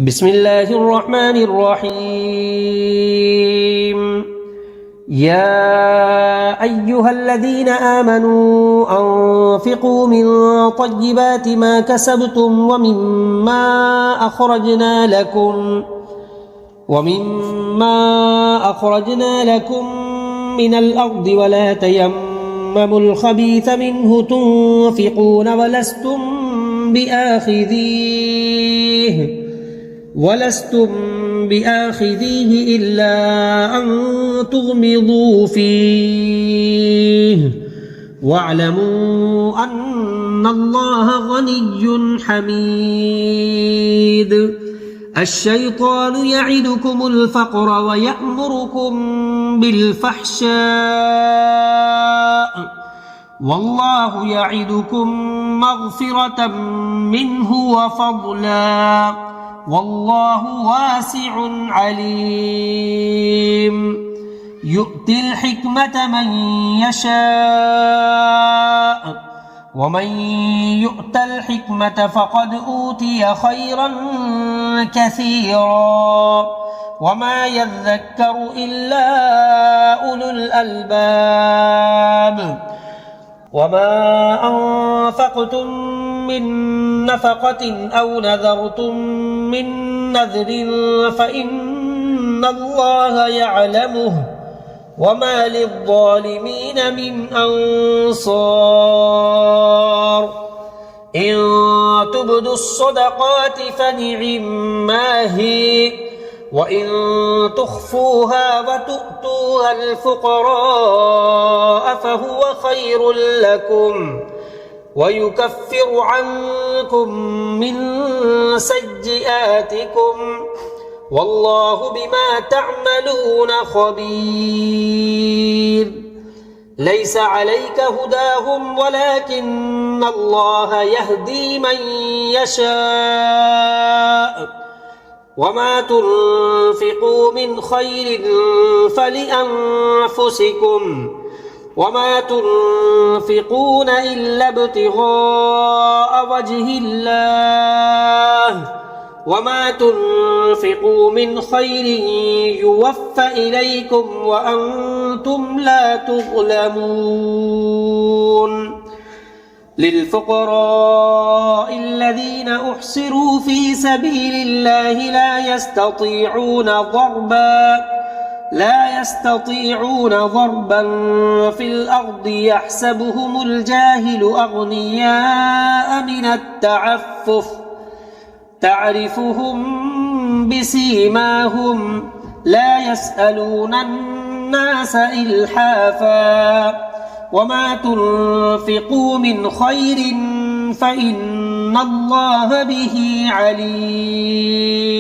بسم الله الرحمن الرحيم. يا أيها الذين آمنوا أنفقوا من طيبات ما كسبتم ومما أخرجنا لكم من الأرض ولا تيمموا الخبيث منه تنفقون ولستم بآخذيه إلا أن تغمضوا فيه واعلموا أن الله غني حميد. الشيطان يعدكم الفقر ويأمركم بالفحشاء والله يعدكم مغفرة منه وفضلا والله واسع عليم. يؤتي الحكمة من يشاء ومن يؤت الحكمة فقد أوتي خيرا كثيرا وما يذكر إلا أولو الألباب. وما أنفقتم من نفقة أو نذرتم من نذر فإن الله يعلمه وما للظالمين من أنصار. إن تبدوا الصدقات فنعما هي وإن تخفوها وتؤتوها الفقراء فهو خير لكم ويكفر عنكم من سيئاتكم والله بما تعملون خبير. ليس عليك هداهم ولكن الله يهدي من يشاء وما تنفقوا من خير فلأنفسكم وما تنفقون إلا ابتغاء وجه الله وما تنفقوا من خير يوفى إليكم وأنتم لا تظلمون. للفقراء الذين أحصروا في سبيل الله لا يستطيعون ضربا في الأرض يحسبهم الجاهل أغنياء من التعفف تعرفهم بسيماهم لا يسألون الناس إلحافا وما تنفقوا من خير فإن الله به عليم.